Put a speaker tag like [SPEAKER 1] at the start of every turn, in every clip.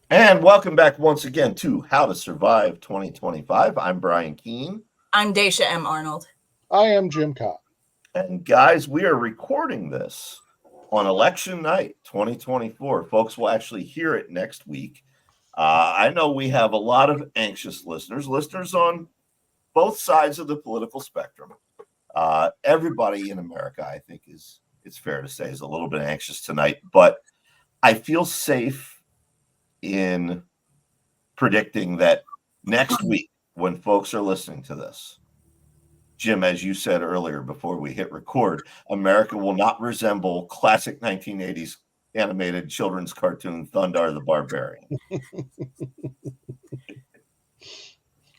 [SPEAKER 1] And welcome back once again to How to Survive 2025. I'm Brian Keene.
[SPEAKER 2] I'm Dacia M. Arnold.
[SPEAKER 3] I am Jim Cobb.
[SPEAKER 1] And guys, we are recording this on election night 2024. Folks will actually hear it next week. I know we have a lot of anxious listeners on both sides of the political spectrum. Everybody in America, I think, it's fair to say, is a little bit anxious tonight, but I feel safe in predicting that next week, when folks are listening to this, Jim, as you said earlier before we hit record, America will not resemble classic 1980s animated children's cartoon Thundar the Barbarian.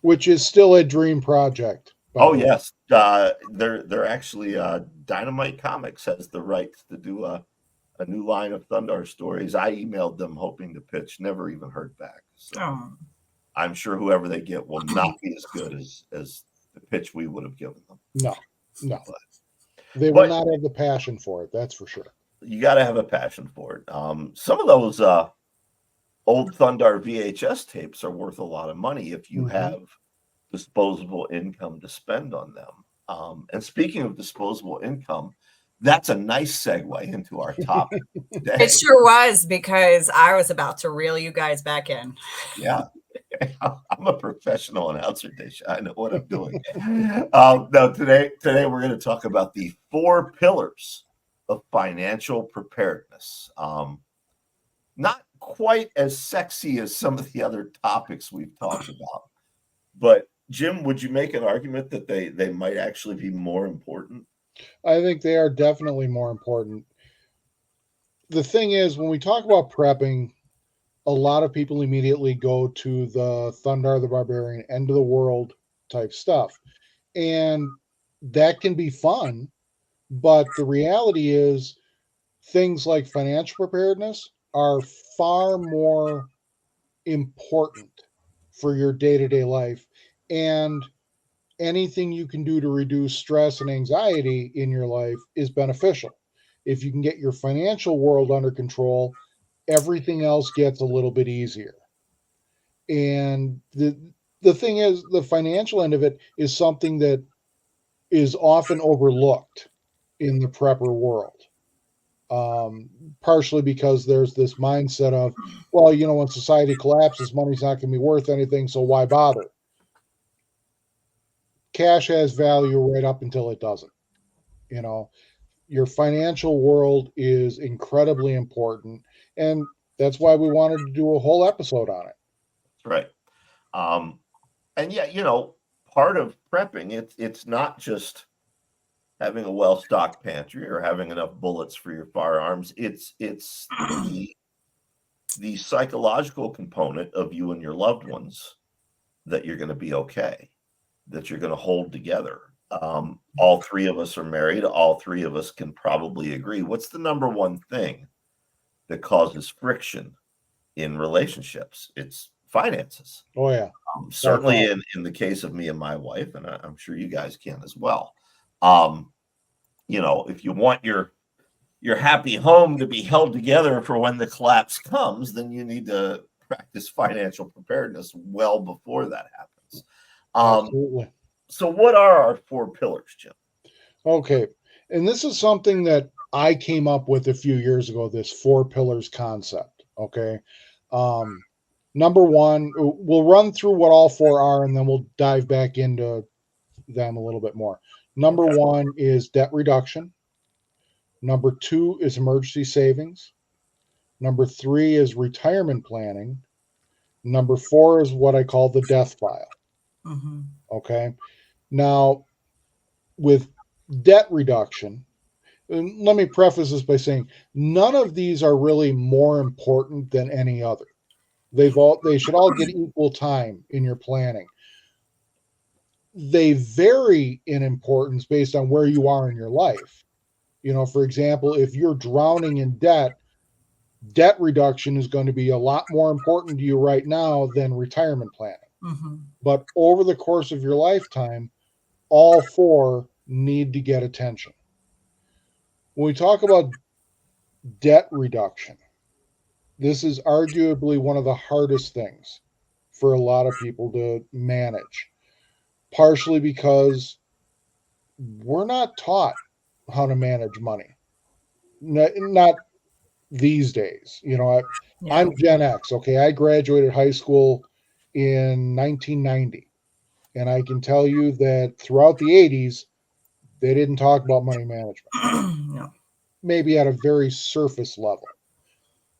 [SPEAKER 3] Which is still a dream project.
[SPEAKER 1] Oh yes, they're actually Dynamite Comics has the rights to do a new line of Thundar stories. I emailed them hoping to pitch, never even heard back. So I'm sure whoever they get will not be as good as the pitch we would have given them.
[SPEAKER 3] No. They will not have the passion for it, that's for sure.
[SPEAKER 1] You got to have a passion for it. Some of those old Thundar VHS tapes are worth a lot of money if you have disposable income to spend on them. And speaking of disposable income, that's a nice segue into our topic today.
[SPEAKER 2] It sure was, because I was about to reel you guys back in.
[SPEAKER 1] Yeah. I'm a professional announcer, Dacia. I know what I'm doing. No, today we're going to talk about the 4 pillars of financial preparedness. Not quite as sexy as some of the other topics we've talked about, but Jim, would you make an argument that they might actually be more important?
[SPEAKER 3] I think they are definitely more important. The thing is, when we talk about prepping, a lot of people immediately go to the Thundar the Barbarian, end of the world type stuff. And that can be fun, but the reality is things like financial preparedness are far more important for your day-to-day life. And anything you can do to reduce stress and anxiety in your life is beneficial. If you can get your financial world under control, everything else gets a little bit easier. And the thing is, the financial end of it is something that is often overlooked in the prepper world. Partially because there's this mindset of, well, when society collapses, money's not going to be worth anything, so why bother? Cash has value right up until it doesn't. Your financial world is incredibly important, and that's why we wanted to do a whole episode on it.
[SPEAKER 1] That's right. And yeah, part of prepping, it's not just having a well-stocked pantry or having enough bullets for your firearms. It's the psychological component of you and your loved ones that you're going to be okay, that you're going to hold together. All 3 of us are married. All 3 of us can probably agree. What's the number one thing that causes friction in relationships? It's finances.
[SPEAKER 3] Oh, yeah.
[SPEAKER 1] Certainly in the case of me and my wife, and I'm sure you guys can as well. If you want your happy home to be held together for when the collapse comes, then you need to practice financial preparedness well before that happens.
[SPEAKER 3] Absolutely.
[SPEAKER 1] So what are our 4 pillars, Jim?
[SPEAKER 3] Okay. And this is something that I came up with a few years ago, this 4 pillars concept. Okay. Number 1, we'll run through what all 4 are, and then we'll dive back into them a little bit more. Number 1 is debt reduction. Number 2 is emergency savings. Number 3 is retirement planning. Number 4 is what I call the death file.
[SPEAKER 2] Mm-hmm.
[SPEAKER 3] Okay. Now, with debt reduction, let me preface this by saying none of these are really more important than any other. They should all get equal time in your planning. They vary in importance based on where you are in your life. For example, if you're drowning in debt reduction is going to be a lot more important to you right now than retirement planning.
[SPEAKER 2] Mm-hmm.
[SPEAKER 3] But over the course of your lifetime, all 4 need to get attention. When we talk about debt reduction, this is arguably one of the hardest things for a lot of people to manage, partially because we're not taught how to manage money. Not these days.
[SPEAKER 2] Yeah.
[SPEAKER 3] I'm Gen X. Okay, I graduated high school in 1990, and I can tell you that throughout the 80s, they didn't talk about money management.
[SPEAKER 2] No.
[SPEAKER 3] Maybe at a very surface level.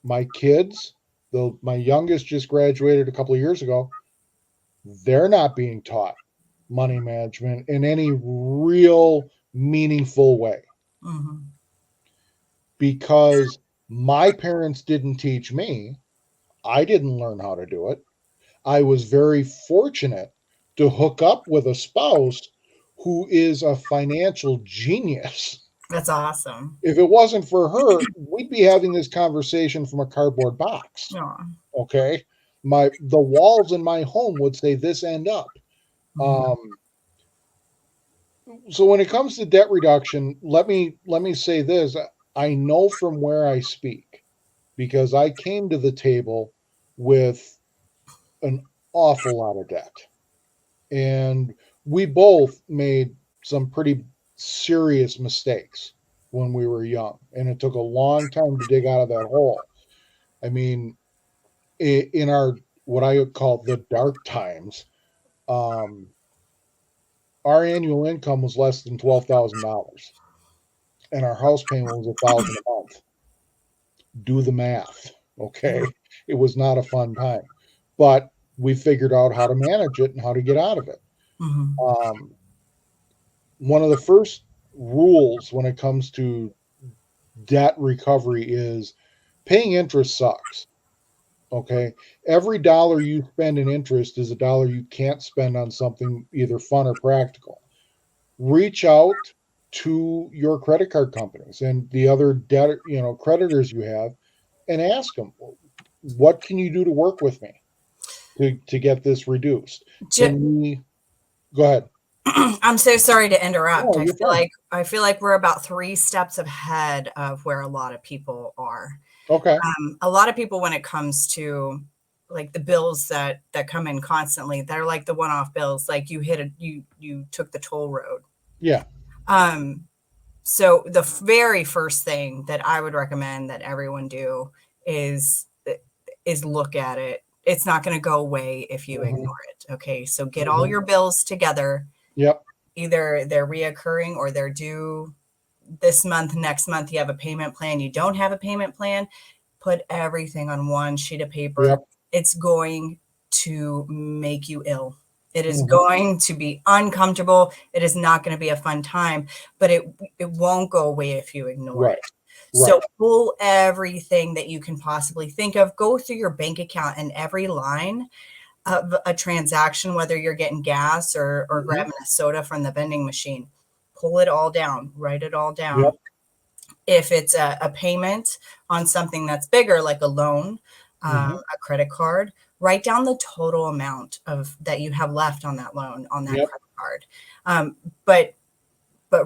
[SPEAKER 3] My kids, though my youngest just graduated a couple of years ago, they're not being taught money management in any real meaningful way
[SPEAKER 2] Hmm.
[SPEAKER 3] because my parents didn't teach me. I didn't learn how to do it. I was very fortunate to hook up with a spouse who is a financial genius.
[SPEAKER 2] That's awesome.
[SPEAKER 3] If it wasn't for her, we'd be having this conversation from a cardboard box.
[SPEAKER 2] Yeah.
[SPEAKER 3] Okay. The walls in my home would say this end up.
[SPEAKER 2] Mhm.
[SPEAKER 3] So when it comes to debt reduction, let me say this. I know from where I speak because I came to the table with an awful lot of debt. And we both made some pretty serious mistakes when we were young, and it took a long time to dig out of that hole. I mean, in our what I would call the dark times, um, our annual income was less than $12,000, and our house payment was 1,000 a month. Do the math,
[SPEAKER 2] Yeah.
[SPEAKER 3] okay? It was not a fun time, but we figured out how to manage it and how to get out of it.
[SPEAKER 2] Hmm.
[SPEAKER 3] Um, One of the first rules when it comes to debt recovery is paying interest sucks. Okay. Every dollar you spend in interest is a dollar you can't spend on something either fun or practical. Reach out to your credit card companies and the other debt, creditors you have and ask them, what can you do to work with me to get this reduced?
[SPEAKER 2] Ju-
[SPEAKER 3] Can we go ahead?
[SPEAKER 2] I'm so sorry to interrupt.
[SPEAKER 3] Oh,
[SPEAKER 2] I
[SPEAKER 3] you're
[SPEAKER 2] feel
[SPEAKER 3] fine.
[SPEAKER 2] like I feel like we're about 3 steps ahead of where a lot of people are.
[SPEAKER 3] Okay.
[SPEAKER 2] A lot of people, when it comes to like the bills that come in constantly, they're like the one-off bills. Like you took the toll road.
[SPEAKER 3] Yeah.
[SPEAKER 2] Um, so the very first thing that I would recommend that everyone do is look at it. It's not going to go away if you
[SPEAKER 3] Mhm.
[SPEAKER 2] ignore it. Okay, so get all
[SPEAKER 3] Mhm.
[SPEAKER 2] your bills together.
[SPEAKER 3] Yep.
[SPEAKER 2] Either they're reoccurring or they're due this month, next month. You have a payment plan, you don't have a payment plan, put everything on one sheet of paper.
[SPEAKER 3] Yep.
[SPEAKER 2] It's going to make you ill. It is
[SPEAKER 3] Mhm.
[SPEAKER 2] going to be uncomfortable. It is not going to be a fun time, but it won't go away if you ignore
[SPEAKER 3] Right.
[SPEAKER 2] it. So
[SPEAKER 3] Right.
[SPEAKER 2] pull everything that you can possibly think of. Go through your bank account and every line of a transaction, whether you're getting gas or
[SPEAKER 3] Mhm.
[SPEAKER 2] grabbing a soda from the vending machine, pull it all down, write it all down.
[SPEAKER 3] Yep.
[SPEAKER 2] If it's a payment on something that's bigger, like a loan,
[SPEAKER 3] Mhm.
[SPEAKER 2] a credit card, write down the total amount of that you have left on that loan on that
[SPEAKER 3] Yep.
[SPEAKER 2] credit card. Um, but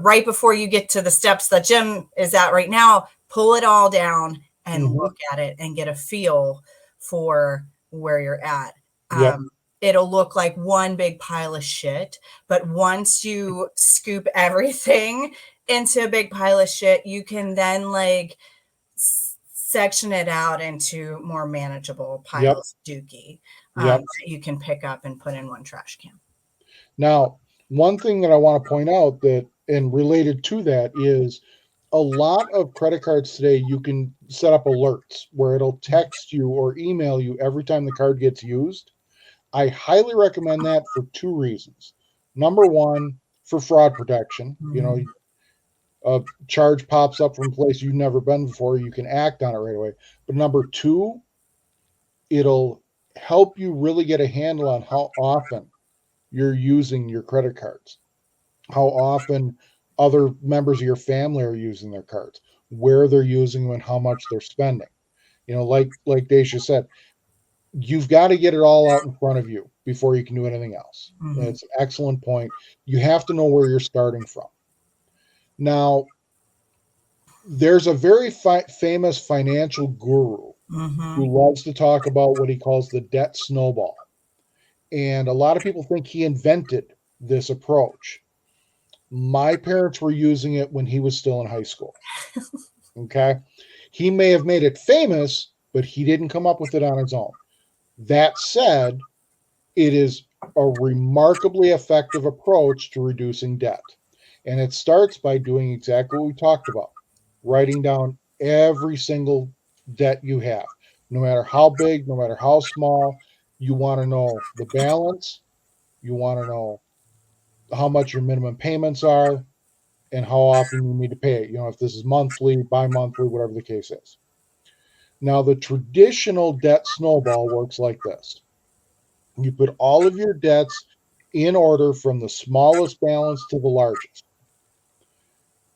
[SPEAKER 2] right before you get to the steps that Jim is at right now, pull it all down and
[SPEAKER 3] Mhm.
[SPEAKER 2] look at it and get a feel for where you're at.
[SPEAKER 3] Yep.
[SPEAKER 2] It'll look like one big pile of shit, but once you scoop everything into a big pile of shit, you can then like section it out into more manageable
[SPEAKER 3] Yep.
[SPEAKER 2] piles of dookie
[SPEAKER 3] Yep.
[SPEAKER 2] that you can pick up and put in one trash can.
[SPEAKER 3] Now, one thing that I want to point out that and related to that is a lot of credit cards today, you can set up alerts where it'll text you or email you every time the card gets used. I highly recommend that for two reasons. Number one, for fraud protection.
[SPEAKER 2] Mhm.
[SPEAKER 3] A charge pops up from a place you've never been before, you can act on it right away. But number two, it'll help you really get a handle on how often you're using your credit cards, how often other members of your family are using their cards, where they're using them, and how much they're spending. Like Dacia said, you've got to get it all out in front of you before you can do anything else.
[SPEAKER 2] Mhm.
[SPEAKER 3] It's an excellent point. You have to know where you're starting from. Now, there's a very famous financial guru who loves to talk about what he calls the debt snowball. And a lot of people think he invented this approach. My parents were using it when he was still in high school. Okay. He may have made it famous, but he didn't come up with it on his own. That said, it is a remarkably effective approach to reducing debt. And it starts by doing exactly what we talked about, writing down every single debt you have, no matter how big, no matter how small. You want to know the balance, you want to know how much your minimum payments are, and how often you need to pay it. You know, if this is monthly, bi monthly, whatever the case is. Now, the traditional debt snowball works like this: you put all of your debts in order from the smallest balance to the largest.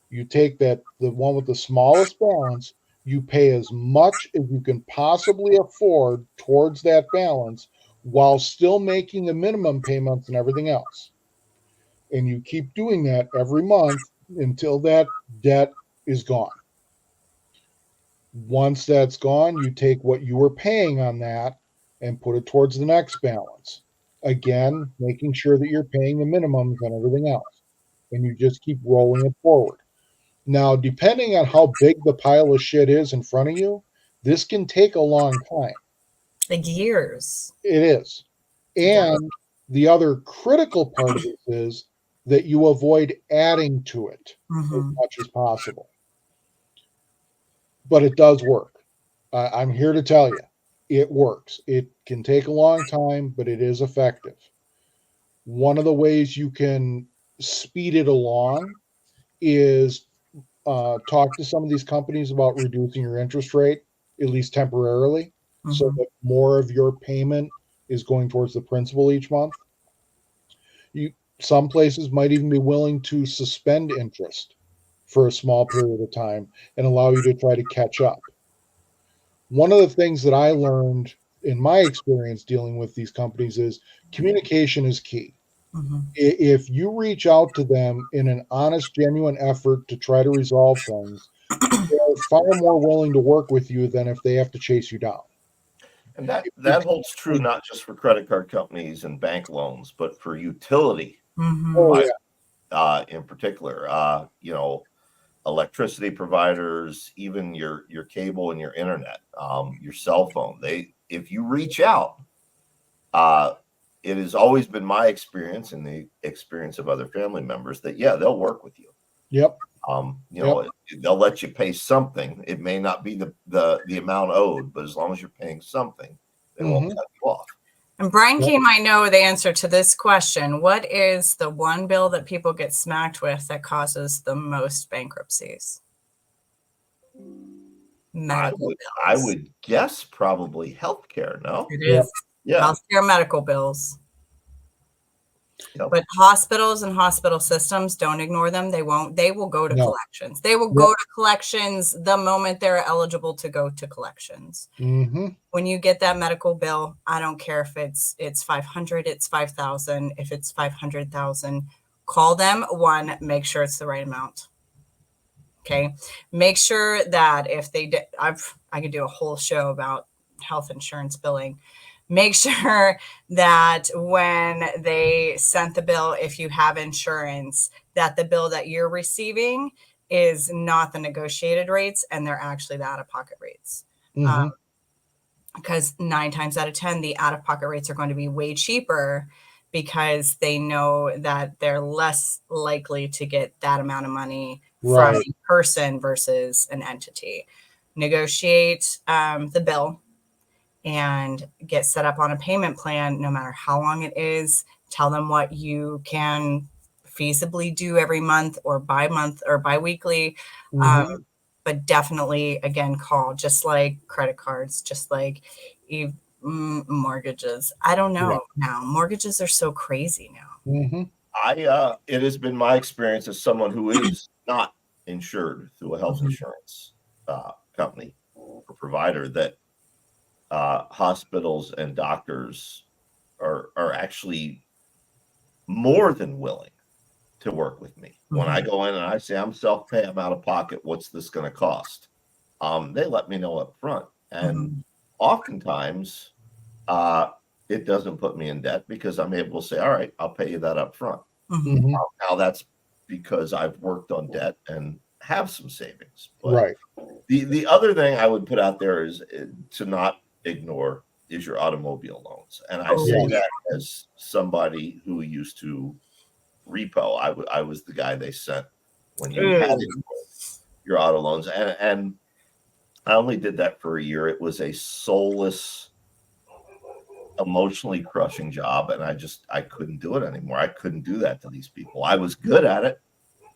[SPEAKER 3] You take the one with the smallest balance, you pay as much as you can possibly afford towards that balance while still making the minimum payments and everything else. And you keep doing that every month until that debt is gone. Once that's gone, you take what you were paying on that and put it towards the next balance. Again, making sure that you're paying the minimums on everything else. And you just keep rolling it forward. Now, depending on how big the pile of shit is in front of you, this can take a long time.
[SPEAKER 2] Like years.
[SPEAKER 3] It is. And the other critical part of this is that you avoid adding to it as much as possible. But it does work. I'm here to tell you, it works. It can take a long time, but it is effective. One of the ways you can speed it along is talk to some of these companies about reducing your interest rate, at least temporarily, so that more of your payment is going towards the principal each month. Some places might even be willing to suspend interest for a small period of time and allow you to try to catch up. One of the things that I learned in my experience dealing with these companies is communication is key. If you reach out to them in an honest, genuine effort to try to resolve things, they're far more willing to work with you than if they have to chase you down.
[SPEAKER 1] And that holds true not just for credit card companies and bank loans, but for utility in particular. Electricity providers, even your cable and your internet, your cell phone. If you reach out, it has always been my experience and the experience of other family members that they'll work with you.
[SPEAKER 3] Yep.
[SPEAKER 1] They'll let you pay something. It may not be the amount owed, but as long as you're paying something, they won't cut you off.
[SPEAKER 2] And Brian Key might know the answer to this question. What is the one bill that people get smacked with that causes the most bankruptcies? Medical bills.
[SPEAKER 1] I would guess probably healthcare. No,
[SPEAKER 2] it is.
[SPEAKER 1] Yeah,
[SPEAKER 2] healthcare medical bills.
[SPEAKER 1] Yep.
[SPEAKER 2] But hospitals and hospital systems, don't ignore them. They won't. They will go to collections. They will go to collections the moment they're eligible to go to collections. When you get that medical bill, I don't care if it's 500, it's 5,000. If it's 500,000, call them. One, make sure it's the right amount. Okay, make sure that if they did, I could do a whole show about health insurance billing. Make sure that when they sent the bill, if you have insurance, that the bill that you're receiving is not the negotiated rates and they're actually the out-of-pocket rates. Because 9 times out of 10, the out-of-pocket rates are going to be way cheaper because they know that they're less likely to get that amount of money from a person versus an entity. Negotiate the bill and get set up on a payment plan, no matter how long it is. Tell them what you can feasibly do every month or bi-month or bi-weekly. But definitely, again, call, just like credit cards, just like mortgages. I don't know now. Mortgages are so crazy now.
[SPEAKER 1] It has been my experience as someone who is not insured through a health insurance company or provider that hospitals and doctors are actually more than willing to work with me. When I go in and I say, I'm self-pay, I'm out of pocket, what's this going to cost? They let me know up front. And
[SPEAKER 2] Mhm.
[SPEAKER 1] oftentimes, it doesn't put me in debt because I'm able to say, all right, I'll pay you that up front.
[SPEAKER 2] Mhm.
[SPEAKER 3] Mhm.
[SPEAKER 1] Now that's because I've worked on debt and have some savings. But
[SPEAKER 3] Right.
[SPEAKER 1] the other thing I would put out there is to not ignore is your automobile loans. And I
[SPEAKER 2] Oh,
[SPEAKER 1] say
[SPEAKER 3] Yes.
[SPEAKER 1] that as somebody who used to repo. I was the guy they sent when you had
[SPEAKER 2] Ooh.
[SPEAKER 1] your auto loans. And I only did that for a year. It was a soulless, emotionally crushing job. And I couldn't do it anymore. I couldn't do that to these people. I was good at it.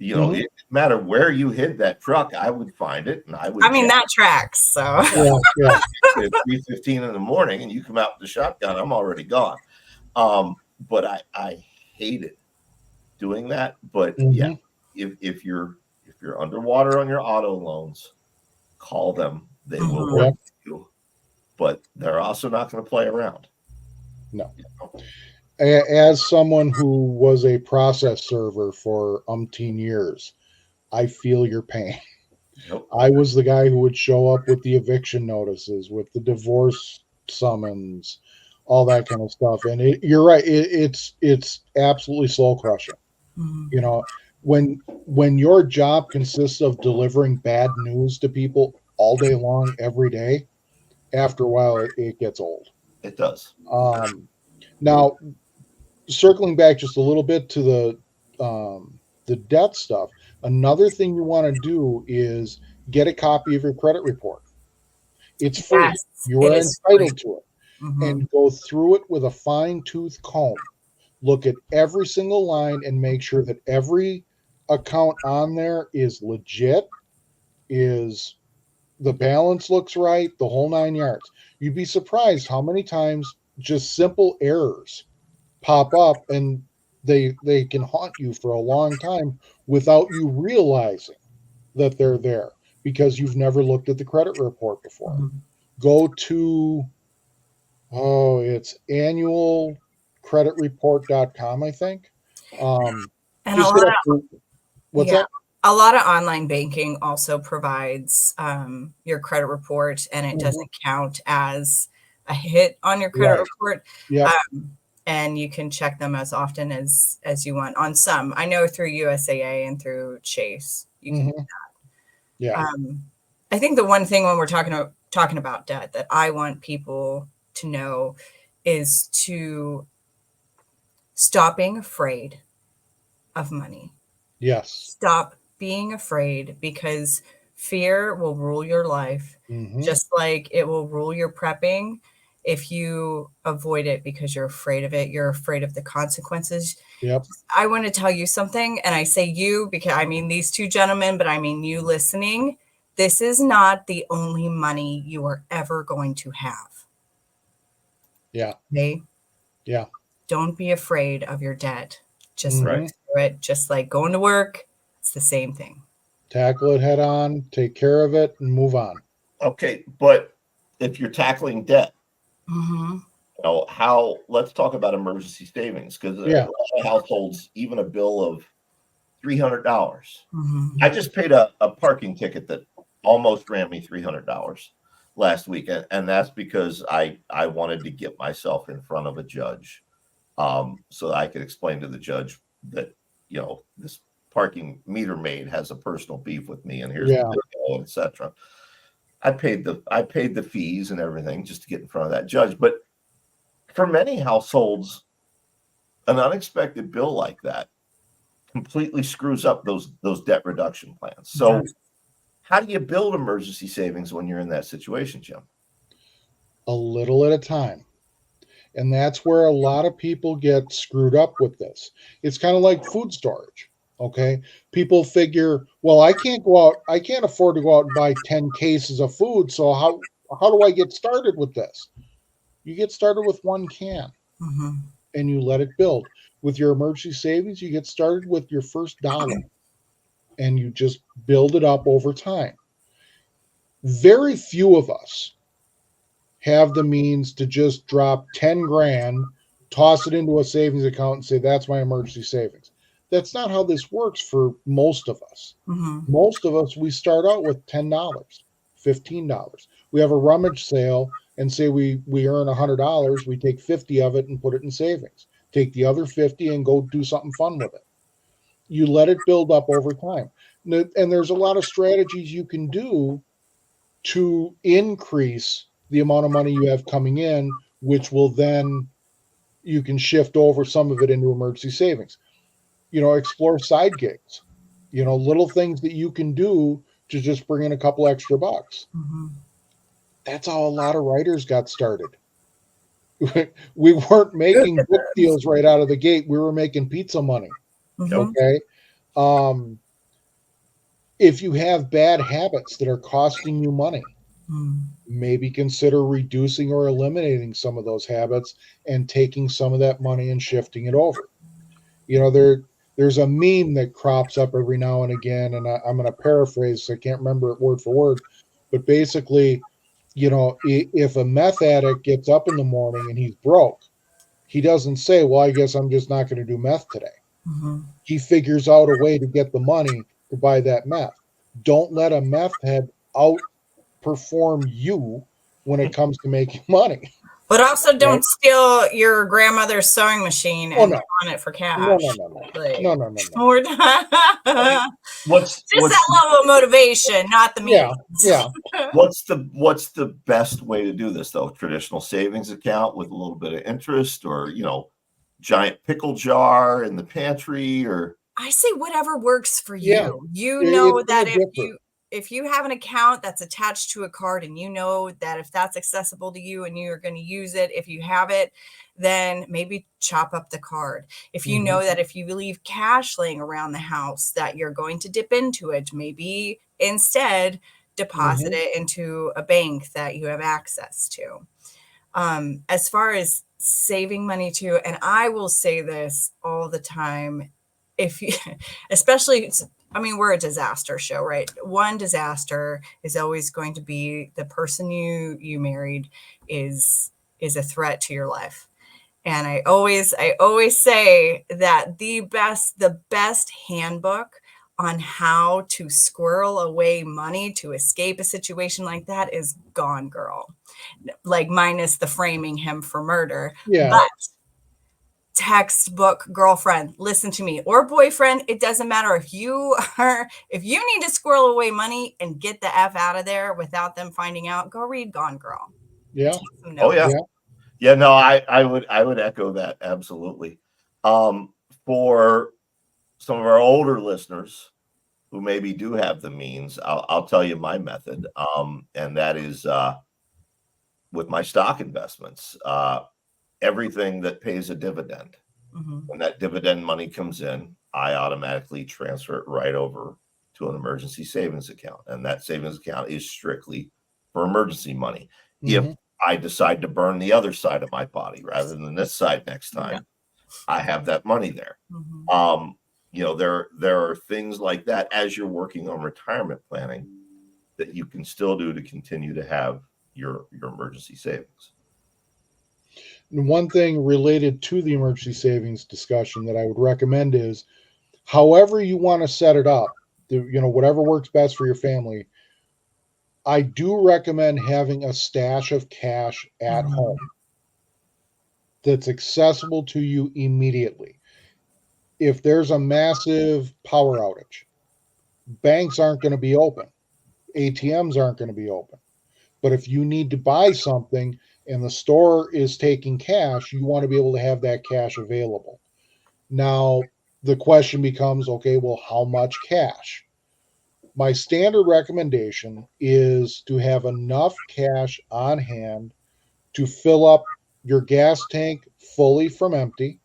[SPEAKER 1] You know,
[SPEAKER 3] Mhm.
[SPEAKER 1] it didn't matter where you hid that truck, I would find it and I would
[SPEAKER 2] I mean,
[SPEAKER 1] jack
[SPEAKER 2] that tracks. So,
[SPEAKER 3] Yeah. Yeah.
[SPEAKER 1] it at 3:15 in the morning and you come out with the shotgun, I'm already gone. But I hated doing that. But yeah,
[SPEAKER 3] Mhm.
[SPEAKER 1] if you're underwater on your auto loans, call them. They will
[SPEAKER 2] Mhm.
[SPEAKER 1] work
[SPEAKER 3] Yep.
[SPEAKER 1] with you, but they're also not going to play around.
[SPEAKER 3] No.
[SPEAKER 1] You know?
[SPEAKER 3] As someone who was a process server for umpteen years, I feel your pain.
[SPEAKER 1] Yep.
[SPEAKER 3] I was the guy who would show up with the eviction notices, with the divorce summons, all that kind of stuff. And you're right, it's absolutely soul crushing.
[SPEAKER 2] Mhm.
[SPEAKER 3] You know, when your job consists of delivering bad news to people all day long, every day, after a while, it gets old.
[SPEAKER 1] It does.
[SPEAKER 3] Um, Now, circling back just a little bit to the debt stuff, another thing you want to do is get a copy of your credit report. It's free.
[SPEAKER 2] Yes,
[SPEAKER 3] You
[SPEAKER 2] it
[SPEAKER 3] are
[SPEAKER 2] is free.
[SPEAKER 3] entitled to it.
[SPEAKER 2] Mhm.
[SPEAKER 3] And go through it with a fine tooth comb. Look at every single line and make sure that every account on there is legit, is the balance looks right, the whole 9 yards. You'd be surprised how many times just simple errors pop up and they can haunt you for a long time without you realizing that they're there because you've never looked at the credit report before.
[SPEAKER 2] Mhm.
[SPEAKER 3] Go to it's annualcreditreport.com, I think.
[SPEAKER 2] And a
[SPEAKER 3] Just
[SPEAKER 2] lot
[SPEAKER 3] get
[SPEAKER 2] of
[SPEAKER 3] up to what's
[SPEAKER 2] yeah,
[SPEAKER 3] that?
[SPEAKER 2] a lot of online banking also provides your credit report, and it
[SPEAKER 3] Mhm.
[SPEAKER 2] doesn't count as a hit on your credit
[SPEAKER 3] Right.
[SPEAKER 2] report.
[SPEAKER 3] Yep.
[SPEAKER 2] And you can check them as often as you want on some. I know through USAA and through Chase, you can.
[SPEAKER 3] Hmm. Yeah.
[SPEAKER 2] I think the one thing when we're talking about debt that I want people to know is to stop being afraid of money.
[SPEAKER 3] Yes.
[SPEAKER 2] Stop being afraid because fear will rule your life
[SPEAKER 3] Hmm.
[SPEAKER 2] just like it will rule your prepping. If you avoid it because you're afraid of it, you're afraid of the consequences.
[SPEAKER 3] Yep.
[SPEAKER 2] I want to tell you something, and I say you because I mean these two gentlemen, but I mean you listening. This is not the only money you are ever going to have.
[SPEAKER 3] Yeah.
[SPEAKER 2] Okay?
[SPEAKER 3] Yeah.
[SPEAKER 2] Don't be afraid of your debt. Just
[SPEAKER 1] Right.
[SPEAKER 3] Hmm.
[SPEAKER 2] work through it, just like going to work. It's the same thing.
[SPEAKER 3] Tackle it head on, take care of it, and move on.
[SPEAKER 1] Okay. But if you're tackling debt,
[SPEAKER 2] Mhm.
[SPEAKER 1] let's talk about emergency savings because a
[SPEAKER 3] Yeah.
[SPEAKER 1] lot of households, even a bill of $300.
[SPEAKER 2] Mhm.
[SPEAKER 1] I just paid a parking ticket that almost ran me $300 last week, and that's because I wanted to get myself in front of a judge, so that I could explain to the judge that this parking meter maid has a personal beef with me, and here's the
[SPEAKER 3] Yeah.
[SPEAKER 1] video, etc. I paid the fees and everything just to get in front of that judge, but for many households, an unexpected bill like that completely screws up those debt reduction plans. So
[SPEAKER 2] Yes.
[SPEAKER 1] how do you build emergency savings when you're in that situation, Jim?
[SPEAKER 3] A little at a time. And that's where a lot of people get screwed up with this. It's kind of like food storage. Okay. People figure, well, I can't afford to go out and buy 10 cases of food. So how do I get started with this? You get started with one can
[SPEAKER 2] Mhm.
[SPEAKER 3] and you let it build. With your emergency savings, you get started with your first dollar and you just build it up over time. Very few of us have the means to just drop 10 grand, toss it into a savings account and say, that's my emergency savings. That's not how this works for most of us.
[SPEAKER 2] Mhm.
[SPEAKER 3] Most of us, we start out with $10, $15. We have a rummage sale and say we earn $100, we take 50 of it and put it in savings. Take the other 50 and go do something fun with it. You let it build up over time. And there's a lot of strategies you can do to increase the amount of money you have coming in, which will then you can shift over some of it into emergency savings. Explore side gigs, little things that you can do to just bring in a couple extra bucks.
[SPEAKER 2] Mm-hmm.
[SPEAKER 3] That's how a lot of writers got started. We weren't making book deals right out of the gate. We were making pizza money.
[SPEAKER 2] Mm-hmm.
[SPEAKER 3] Okay. If you have bad habits that are costing you money, maybe consider reducing or eliminating some of those habits and taking some of that money and shifting it over. There's a meme that crops up every now and again, and I'm going to paraphrase. I can't remember it word for word, but basically, if a meth addict gets up in the morning and he's broke, he doesn't say, well, I guess I'm just not going to do meth today.
[SPEAKER 2] Mm-hmm.
[SPEAKER 3] He figures out a way to get the money to buy that meth. Don't let a meth head outperform you when it comes to making money.
[SPEAKER 2] But also don't steal your grandmother's sewing machine and pawn it for cash.
[SPEAKER 3] No.
[SPEAKER 1] What's
[SPEAKER 2] that level of motivation, not the means.
[SPEAKER 3] Yeah.
[SPEAKER 1] What's the best way to do this though? Traditional savings account with a little bit of interest, or giant pickle jar in the pantry, or
[SPEAKER 2] I say whatever works for you.
[SPEAKER 3] Yeah.
[SPEAKER 2] That if you have an account that's attached to a card and that if that's accessible to you and you're going to use it, if you have it, then maybe chop up the card. If you know that if you leave cash laying around the house that you're going to dip into it, maybe instead deposit it into a bank that you have access to. As far as saving money too, and I will say this all the time, we're a disaster show, right? One disaster is always going to be the person you married is a threat to your life. And I always say that the best handbook on how to squirrel away money to escape a situation like that is Gone Girl. Like minus the framing him for murder.
[SPEAKER 3] Yeah.
[SPEAKER 2] But textbook girlfriend, listen to me, or boyfriend, it doesn't matter. If you need to squirrel away money and get the F out of there without them finding out, go read Gone Girl.
[SPEAKER 3] Yeah.
[SPEAKER 1] Oh yeah. Yeah, no, I would echo that absolutely. For some of our older listeners who maybe do have the means, I'll tell you my method. And that is with my stock investments. Everything that pays a dividend, when that dividend money comes in, I automatically transfer it right over to an emergency savings account. And that savings account is strictly for emergency money. If I decide to burn the other side of my body rather than this side next time, I have that money there. There are things like that as you're working on retirement planning that you can still do to continue to have your emergency savings.
[SPEAKER 3] And one thing related to the emergency savings discussion that I would recommend is, however you want to set it up, whatever works best for your family, I do recommend having a stash of cash at home that's accessible to you immediately. If there's a massive power outage, banks aren't going to be open. ATMs aren't going to be open. But if you need to buy something and the store is taking cash, you want to be able to have that cash available. Now, the question becomes, okay, well, how much cash? My standard recommendation is to have enough cash on hand to fill up your gas tank fully from empty,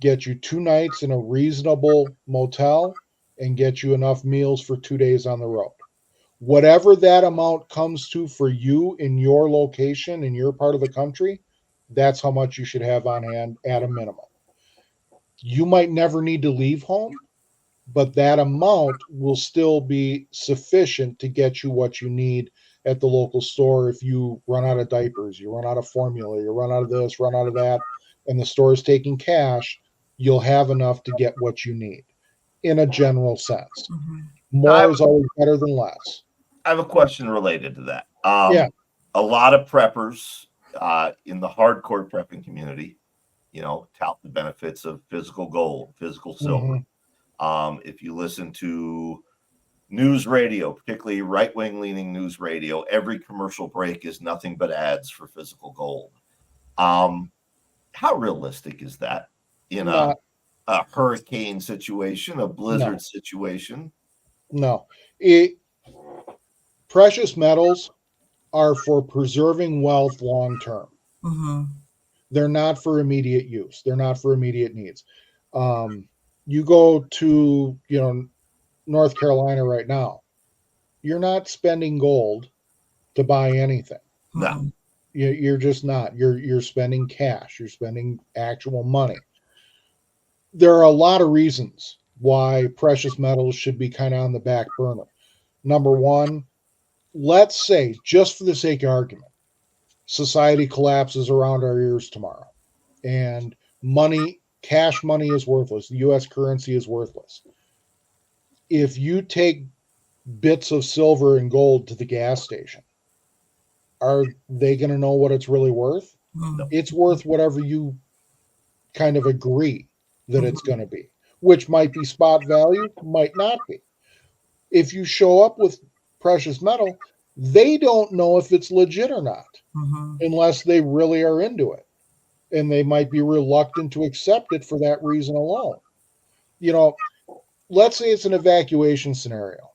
[SPEAKER 3] get you 2 nights in a reasonable motel, and get you enough meals for 2 days on the road. Whatever that amount comes to for you in your location, in your part of the country, that's how much you should have on hand at a minimum. You might never need to leave home, but that amount will still be sufficient to get you what you need at the local store. If you run out of diapers, you run out of formula, you run out of this, run out of that, and the store is taking cash, you'll have enough to get what you need in a general sense. More is always better than less.
[SPEAKER 1] I have a question related to that.
[SPEAKER 3] Yeah.
[SPEAKER 1] A lot of preppers in the hardcore prepping community, tout the benefits of physical gold, physical silver. If you listen to news radio, particularly right-wing leaning news radio, every commercial break is nothing but ads for physical gold. How realistic is that in a hurricane situation, a blizzard situation?
[SPEAKER 3] No. Precious metals are for preserving wealth long term. They're not for immediate use. They're not for immediate needs. You go to, North Carolina right now, you're not spending gold to buy anything.
[SPEAKER 1] No.
[SPEAKER 3] You're just not. You're spending cash. You're spending actual money. There are a lot of reasons why precious metals should be kind of on the back burner. Number one, let's say, just for the sake of argument, society collapses around our ears tomorrow, and cash money is worthless. The U.S. currency is worthless. If you take bits of silver and gold to the gas station, are they going to know what it's really worth?
[SPEAKER 1] No.
[SPEAKER 3] It's worth whatever you kind of agree that it's going to be, which might be spot value, might not be. If you show up with precious metal, they don't know if it's legit or not unless they really are into it. And they might be reluctant to accept it for that reason alone. Let's say it's an evacuation scenario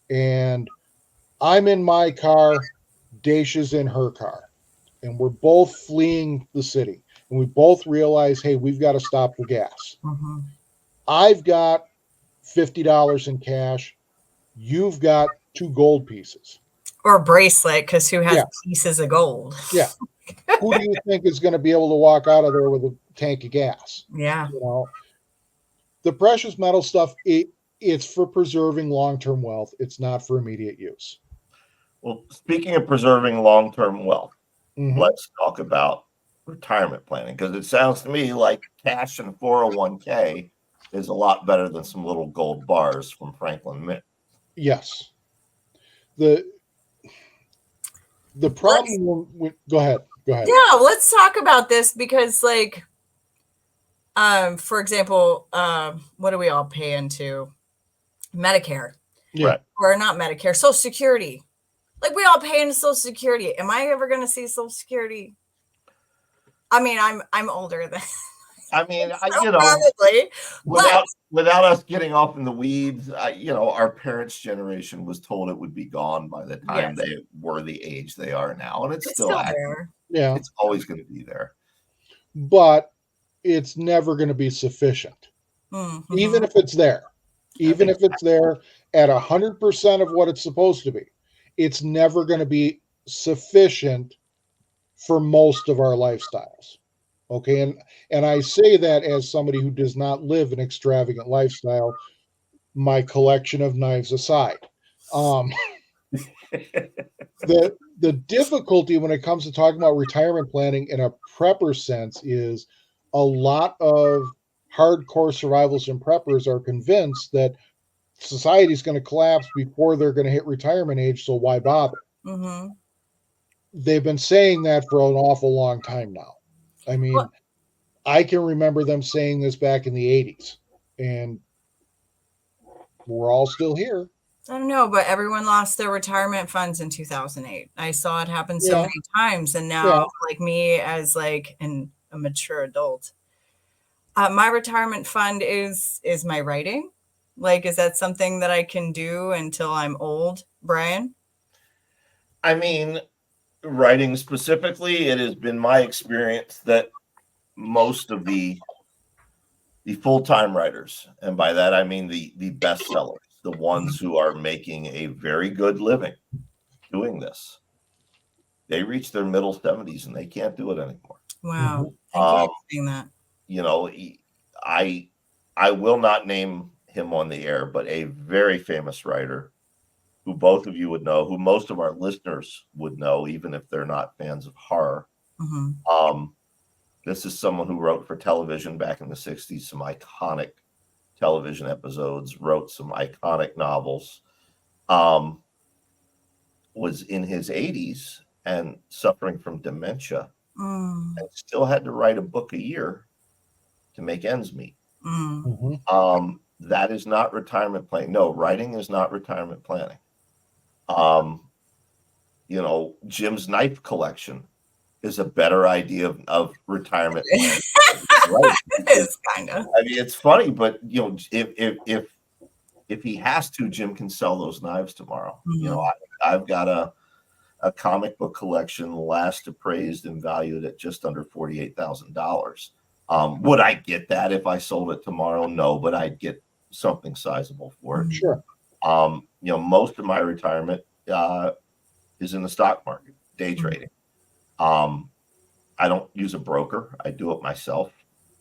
[SPEAKER 3] and I'm in my car, Dacia's in her car, and we're both fleeing the city. And we both realize, hey, we've got to stop for gas. I've got $50 in cash. You've got 2 gold pieces.
[SPEAKER 2] Or a bracelet, because who has pieces of gold?
[SPEAKER 3] Yeah. Who do you think is going to be able to walk out of there with a tank of gas?
[SPEAKER 2] Yeah.
[SPEAKER 3] The precious metal stuff, it's for preserving long-term wealth. It's not for immediate use.
[SPEAKER 1] Well, speaking of preserving long-term wealth, let's talk about retirement planning, because it sounds to me like cash and 401k is a lot better than some little gold bars from Franklin Mint.
[SPEAKER 3] Yes. The problem go ahead.
[SPEAKER 2] Yeah, let's talk about this because, for example, what do we all pay into? Medicare.
[SPEAKER 3] Yeah.
[SPEAKER 1] Right.
[SPEAKER 2] Or not Medicare, Social Security. We all pay into Social Security. Am I ever going to see Social Security? I mean, I'm older than.
[SPEAKER 1] Probably. Without us getting off in the weeds, our parents' generation was told it would be gone by the time they were the age they are now, and it's still
[SPEAKER 2] there.
[SPEAKER 3] Yeah,
[SPEAKER 1] it's always going to be there,
[SPEAKER 3] but it's never going to be sufficient, even if it's there. Even if it's there at 100% of what it's supposed to be, it's never going to be sufficient for most of our lifestyles. Okay. And I say that as somebody who does not live an extravagant lifestyle, my collection of knives aside. The difficulty when it comes to talking about retirement planning in a prepper sense is a lot of hardcore survivalists and preppers are convinced that society is going to collapse before they're going to hit retirement age, so why bother? They've been saying that for an awful long time now. I mean, I can remember them saying this back in the 80s, and we're all still here.
[SPEAKER 2] I don't know, but everyone lost their retirement funds in 2008. I saw it happen so many times, and now, me as a mature adult, my retirement fund is my writing. Is that something that I can do until I'm old, Brian?
[SPEAKER 1] I mean, writing specifically, it has been my experience that most of the full-time writers, and by that I mean the bestsellers, the ones who are making a very good living doing this, they reach their middle 70s and they can't do it anymore.
[SPEAKER 2] Wow. Thank you for saying that.
[SPEAKER 1] I will not name him on the air, but a very famous writer who both of you would know, who most of our listeners would know, even if they're not fans of horror. This is someone who wrote for television back in the 60s, some iconic television episodes, wrote some iconic novels. was in his 80s and suffering from dementia
[SPEAKER 2] Mm,
[SPEAKER 1] and still had to write a book a year to make ends meet.
[SPEAKER 3] Mhm.
[SPEAKER 1] That is not retirement planning. No, writing is not retirement planning. Um, Jim's knife collection is a better idea of retirement planning. Right.
[SPEAKER 2] it's kind of.
[SPEAKER 1] I mean, it's funny, but if he has to, Jim can sell those knives tomorrow. I've got a comic book collection, last appraised and valued at just under $48,000. Would I get that if I sold it tomorrow? No, but I'd get something sizable for it.
[SPEAKER 3] Sure.
[SPEAKER 1] Most of my retirement is in the stock market, day trading. I don't use a broker. I do it myself.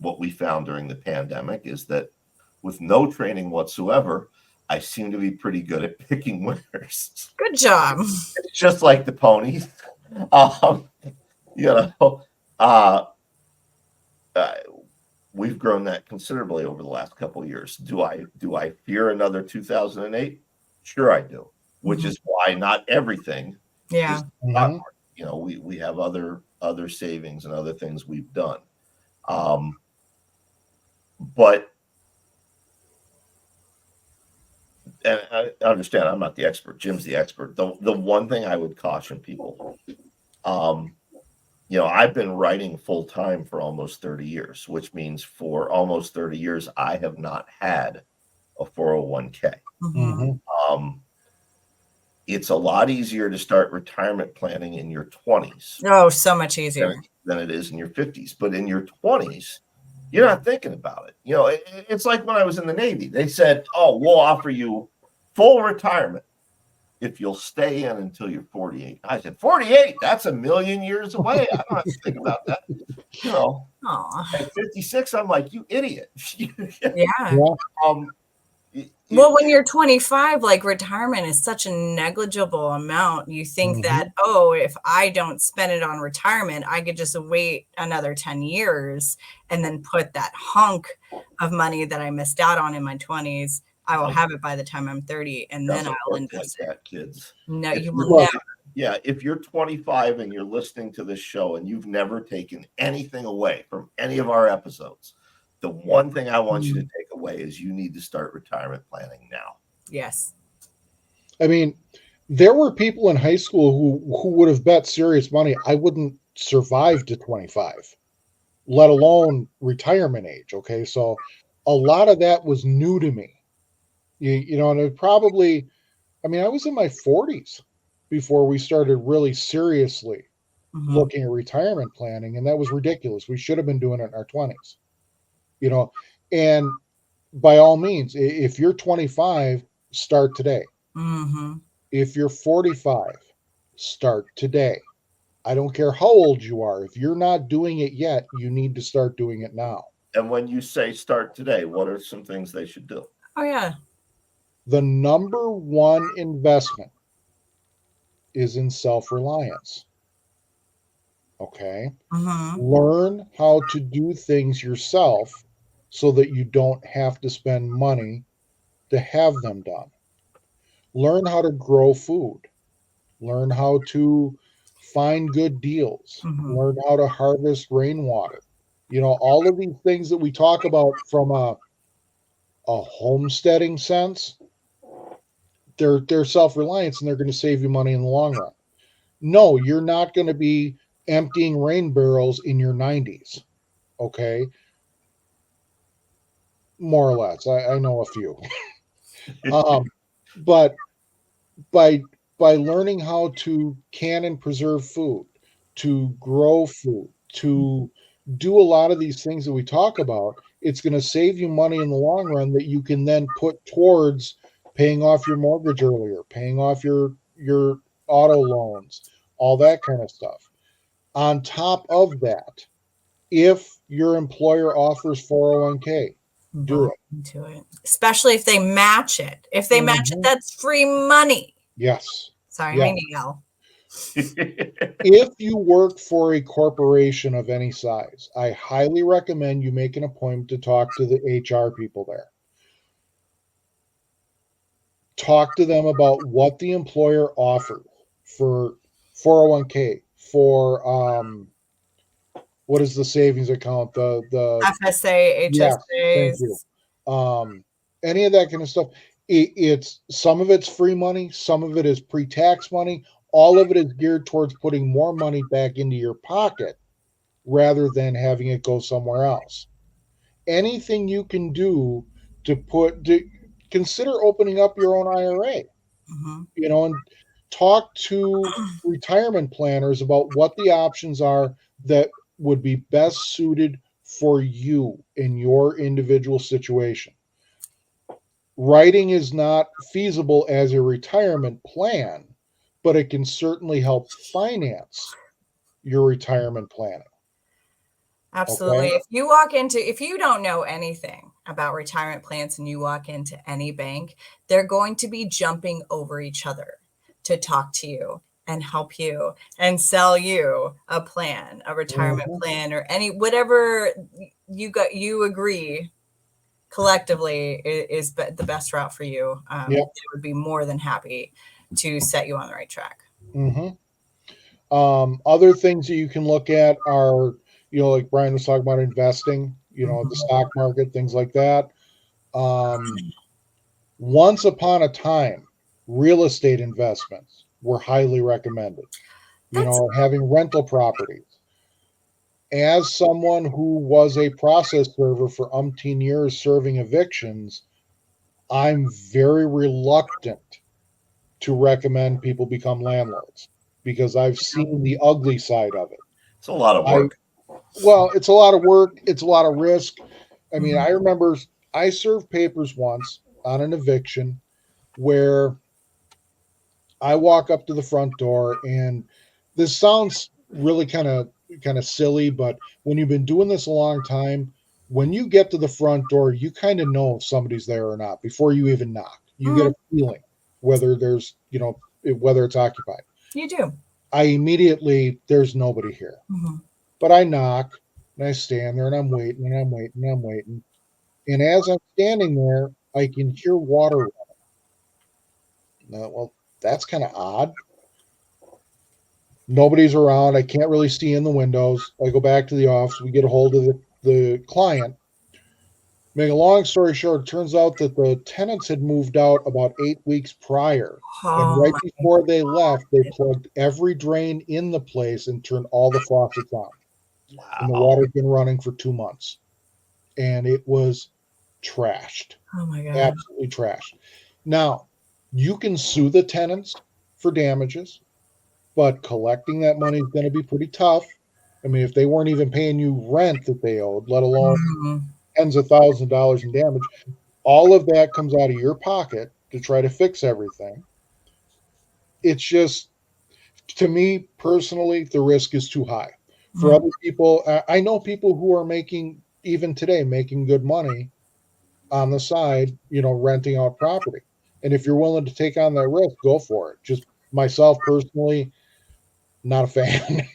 [SPEAKER 1] What we found during the pandemic is that with no training whatsoever, I seem to be pretty good at picking winners.
[SPEAKER 2] Good job.
[SPEAKER 1] It's just like the ponies. Um, uh, we've grown that considerably over the last couple of years. Do I fear another 2008? Sure, I do. Which is why not everything
[SPEAKER 2] Yeah.
[SPEAKER 1] is stock market. We have other savings and other things we've done. But and I understand I'm not the expert. Jim's the expert. The one thing I would caution people, I've been writing full time for almost 30 years, which means for almost 30 years, I have not had a 401k. It's a lot easier to start retirement planning in your 20s.
[SPEAKER 2] Oh, so much easier
[SPEAKER 1] than it is in your 50s. But in your 20s, you're not thinking about it. It's like when I was in the Navy. They said, "Oh, we'll offer you full retirement if you'll stay in until you're 48." I said, 48? That's a million years away. I don't have to think about that. At 56, I'm like, you idiot.
[SPEAKER 2] Yeah. Well, when you're 25, like retirement is such a negligible amount. You think that, if I don't spend it on retirement, I could just wait another 10 years and then put that hunk of money that I missed out on in my 20s. I will have it by the time I'm 30, and then I'll invest it.
[SPEAKER 1] Kids.
[SPEAKER 2] No, you will never.
[SPEAKER 1] Yeah, if you're 25 and you're listening to this show and you've never taken anything away from any of our episodes, the one thing I want you to take away is you need to start retirement planning now.
[SPEAKER 2] Yes.
[SPEAKER 3] I mean, there were people in high school who would have bet serious money I wouldn't survive to 25, let alone retirement age. Okay, so a lot of that was new to me. And it probably, I was in my 40s before we started really seriously looking at retirement planning, and that was ridiculous. We should have been doing it in our 20s. And by all means, if you're 25, start today. If you're 45, start today. I don't care how old you are. If you're not doing it yet, you need to start doing it now.
[SPEAKER 1] And when you say start today, what are some things they should do?
[SPEAKER 2] Oh, yeah.
[SPEAKER 3] The number one investment is in self-reliance. Okay. Learn how to do things yourself so that you don't have to spend money to have them done. Learn how to grow food. Learn how to find good deals. Learn how to harvest rainwater. All of these things that we talk about from a homesteading sense, they're self-reliance, and they're going to save you money in the long run. No, you're not going to be emptying rain barrels in your 90s. Okay. More or less. I know a few. But by learning how to can and preserve food, to grow food, to do a lot of these things that we talk about, it's going to save you money in the long run that you can then put towards paying off your mortgage earlier, paying off your auto loans, all that kind of stuff. On top of that, if your employer offers 401k, do it.
[SPEAKER 2] Especially if they match it. If they match it, that's free money.
[SPEAKER 3] Yes.
[SPEAKER 2] Sorry, I need to yell.
[SPEAKER 3] If you work for a corporation of any size, I highly recommend you make an appointment to talk to the HR people there. Talk to them about what the employer offers. for 401k, for what is the savings account? The
[SPEAKER 2] FSA,
[SPEAKER 3] Yes, thank you.
[SPEAKER 2] HSAs.
[SPEAKER 3] Any of that kind of stuff. It's some of it's free money, some of it is pre-tax money. All of it is geared towards putting more money back into your pocket rather than having it go somewhere else. Anything you can do to consider opening up your own IRA,
[SPEAKER 2] Mhm.
[SPEAKER 3] and talk to retirement planners about what the options are that would be best suited for you in your individual situation. Writing is not feasible as a retirement plan, but it can certainly help finance your retirement planning.
[SPEAKER 2] Absolutely.
[SPEAKER 3] Okay.
[SPEAKER 2] If you don't know anything about retirement plans and you walk into any bank, they're going to be jumping over each other to talk to you and help you and sell you a plan, a retirement
[SPEAKER 3] Mhm.
[SPEAKER 2] plan, or whatever you agree collectively is the best route for you. They
[SPEAKER 3] Yep.
[SPEAKER 2] would be more than happy to set you on the right track.
[SPEAKER 3] Mhm. Other things that you can look at are, like Brian was talking about investing, the
[SPEAKER 2] Mhm.
[SPEAKER 3] stock market, things like that. Once upon a time, real estate investments were highly recommended,
[SPEAKER 2] That's
[SPEAKER 3] having rental properties. As someone who was a process server for umpteen years serving evictions, I'm very reluctant to recommend people become landlords because I've seen the ugly side of it.
[SPEAKER 1] It's a lot of
[SPEAKER 3] I
[SPEAKER 1] work.
[SPEAKER 3] Well, it's a lot of work, it's a lot of risk. I mean,
[SPEAKER 2] Mhm.
[SPEAKER 3] I remember I served papers once on an eviction where I walk up to the front door, and this sounds really kind of silly, but when you've been doing this a long time, when you get to the front door, you kind of know if somebody's there or not before you even knock. You get
[SPEAKER 2] Mhm.
[SPEAKER 3] a feeling whether whether it's occupied.
[SPEAKER 2] You do.
[SPEAKER 3] There's nobody here.
[SPEAKER 2] Mhm.
[SPEAKER 3] But I knock and I stand there and I'm waiting and I'm waiting and I'm waiting. And as I'm standing there, I can hear water running. Well, that's kind of odd. Nobody's around. I can't really see in the windows. I go back to the office. We get a hold of the client. Make a long story short, it turns out that the tenants had moved out about 8 weeks prior. And
[SPEAKER 2] Oh
[SPEAKER 3] right
[SPEAKER 2] my
[SPEAKER 3] before they left, they plugged every drain in the place and turned all the faucets on. And the
[SPEAKER 1] Wow.
[SPEAKER 3] water's been running for 2 months. And it was trashed,
[SPEAKER 2] Oh my God.
[SPEAKER 3] absolutely trashed. Now, you can sue the tenants for damages, but collecting that money is going to be pretty tough. I mean, if they weren't even paying you rent that they owed, let alone
[SPEAKER 2] Mhm.
[SPEAKER 3] tens of thousands of dollars in damage, all of that comes out of your pocket to try to fix everything. It's just, to me personally, the risk is too high. For
[SPEAKER 2] Mhm.
[SPEAKER 3] other people, I know people who are even today, making good money on the side, renting out property. And if you're willing to take on that risk, go for it. Just myself personally, not a fan.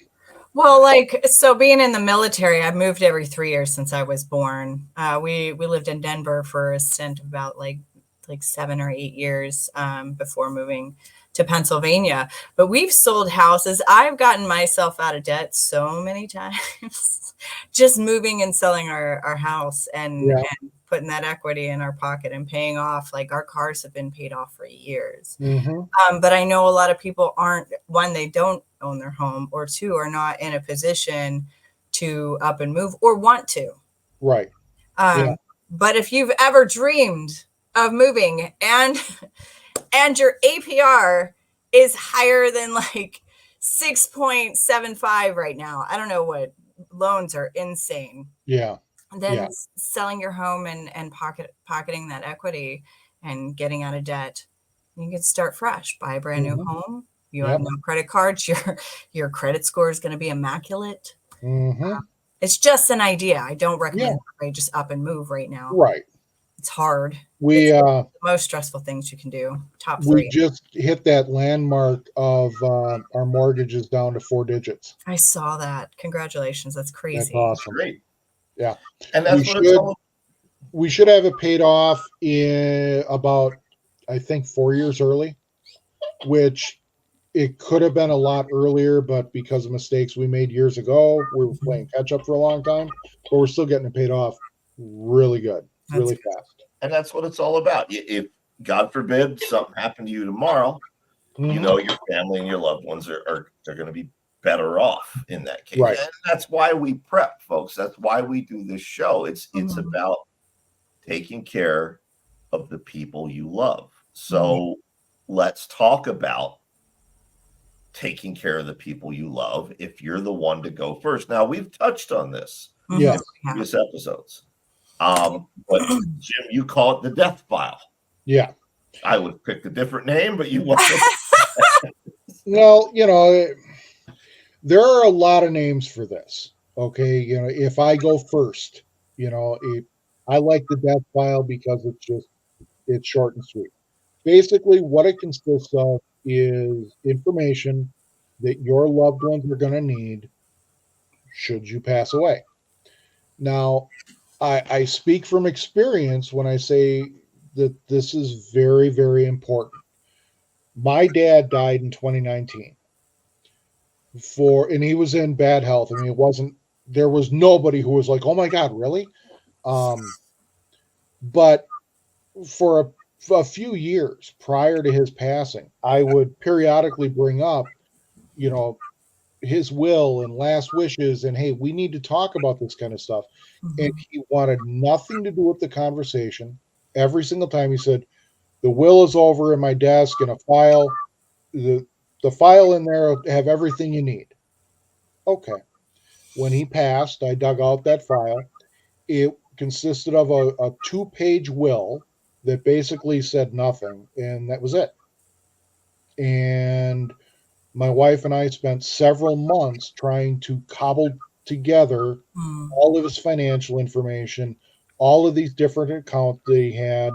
[SPEAKER 2] Well, so being in the military, I've moved every 3 years since I was born. We lived in Denver for a stint of about like 7 or 8 years before moving to Pennsylvania. But we've sold houses. I've gotten myself out of debt so many times, just moving and selling our house
[SPEAKER 3] Yeah.
[SPEAKER 2] and putting that equity in our pocket and paying off. Like our cars have been paid off for years.
[SPEAKER 3] Mm-hmm.
[SPEAKER 2] But I know a lot of people aren't, one, they don't own their home, or two, are not in a position to up and move or want to.
[SPEAKER 3] Right. Yeah.
[SPEAKER 2] Um, but if you've ever dreamed of moving and your APR is higher than like 6.75 right now, I don't know what, loans are insane.
[SPEAKER 3] Yeah.
[SPEAKER 2] Then
[SPEAKER 3] Yeah.
[SPEAKER 2] selling your home and pocketing that equity and getting out of debt, you can start fresh, buy a brand new
[SPEAKER 3] Mm-hmm.
[SPEAKER 2] home. You have
[SPEAKER 3] Yep.
[SPEAKER 2] no credit cards. Your credit score is going to be immaculate.
[SPEAKER 3] Mm-hmm.
[SPEAKER 2] It's just an idea. I don't
[SPEAKER 3] Yeah.
[SPEAKER 2] recommend everybody just up and move right now.
[SPEAKER 3] Right.
[SPEAKER 2] It's hard.
[SPEAKER 3] We
[SPEAKER 2] It's the most stressful things you can do. Top
[SPEAKER 3] we
[SPEAKER 2] three.
[SPEAKER 3] just hit that landmark of our mortgages down to 4 digits.
[SPEAKER 2] I saw that. Congratulations. That's
[SPEAKER 3] That's
[SPEAKER 2] crazy.
[SPEAKER 1] That's
[SPEAKER 3] awesome.
[SPEAKER 1] great.
[SPEAKER 3] Yeah.
[SPEAKER 1] And
[SPEAKER 3] We
[SPEAKER 1] that's what it's
[SPEAKER 3] should
[SPEAKER 1] all
[SPEAKER 3] we should have it paid off in about, I think, 4 years early, which It could have been a lot earlier, but because of mistakes we made years ago, we were
[SPEAKER 2] Mm-hmm.
[SPEAKER 3] playing catch up for a long time, but we're still getting it paid off really good, really fast.
[SPEAKER 1] And that's what it's all about. If God forbid something happened to you tomorrow, you know your family and your loved ones are going to be better off in that case.
[SPEAKER 3] Right.
[SPEAKER 1] And that's why we prep, folks. That's why we do this show. It's
[SPEAKER 2] Mhm.
[SPEAKER 1] about taking care of the people you love. So let's talk about taking care of the people you love if you're the one to go first. Now, we've touched on this
[SPEAKER 3] Yeah.
[SPEAKER 1] in previous episodes. But Jim, you call it the death file.
[SPEAKER 3] Yeah.
[SPEAKER 1] I would pick a different name, but you want to.
[SPEAKER 3] Well, there are a lot of names for this. Okay. If I go first, I like the death file because it's short and sweet. Basically, what it consists of is information that your loved ones are going to need should you pass away. Now, I speak from experience when I say that this is very, very important. My dad died in 2019 and he was in bad health. I mean, there was nobody who was like, oh my God, really? But for a few years prior to his passing, I would periodically bring up, you know, his will and last wishes and hey, we need to talk about this kind of stuff. And he wanted nothing to do with the conversation. Every single time he said, the will is over in my desk in a file. The file in there will have everything you need. Okay. When he passed, I dug out that file. It consisted of a 2-page will that basically said nothing, and that was it. And my wife and I spent several months trying to cobble together all of his financial information, all of these different accounts that he had,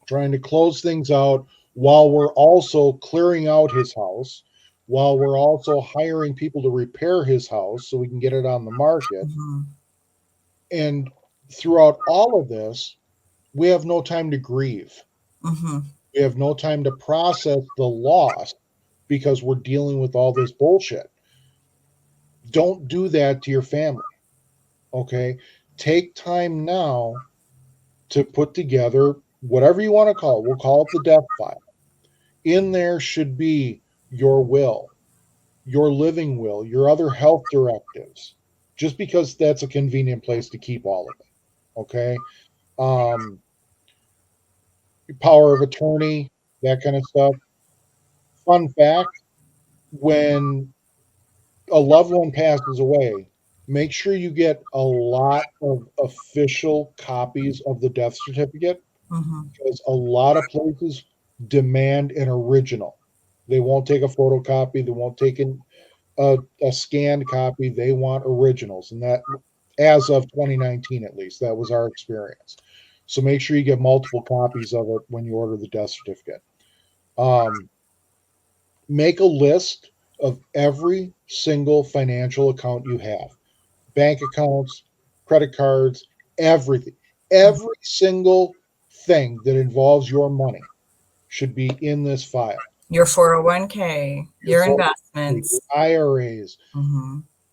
[SPEAKER 3] trying to close things out while we're also clearing out his house, while we're also hiring people to repair his house so we can get it on the market. And throughout all of this, we have no time to grieve. We have no time to process the loss because we're dealing with all this bullshit. Don't do that to your family. Okay. Take time now to put together whatever you want to call it. We'll call it the death file. In there should be your will, your living will, your other health directives, just because that's a convenient place to keep all of it. Okay. Power of attorney, that kind of stuff. Fun fact, when a loved one passes away, make sure you get a lot of official copies of the death certificate because a lot of places demand an original. They won't take a photocopy, they won't take a scanned copy. They want originals. And that, as of 2019 at least, that was our experience. So make sure you get multiple copies of it when you order the death certificate. Make a list of every single financial account you have, bank accounts, credit cards, everything. Every single thing that involves your money should be in this file.
[SPEAKER 2] Your 401k, your investments,
[SPEAKER 3] your IRAs,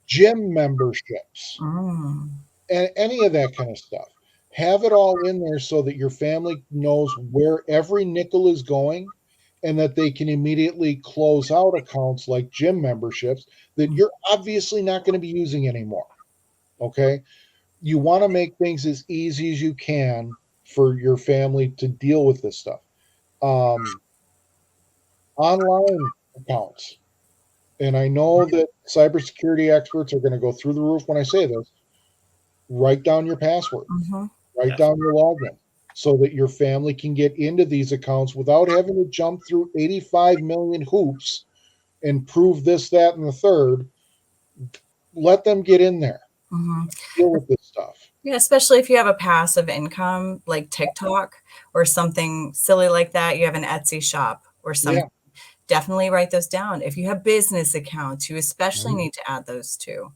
[SPEAKER 3] gym memberships, and any of that kind of stuff. Have it all in there so that your family knows where every nickel is going and that they can immediately close out accounts like gym memberships that you're obviously not going to be using anymore. Okay. You want to make things as easy as you can for your family to deal with this stuff. Online accounts. And I know that cybersecurity experts are going to go through the roof when I say this. Write down your password, write down your login so that your family can get into these accounts without having to jump through 85 million hoops and prove this, that, and the third. Let them get in there. Deal with this stuff.
[SPEAKER 2] Yeah, especially if you have a passive income like TikTok or something silly like that. You have an Etsy shop or something. Yeah. Definitely write those down. If you have business accounts, you especially need to add those too.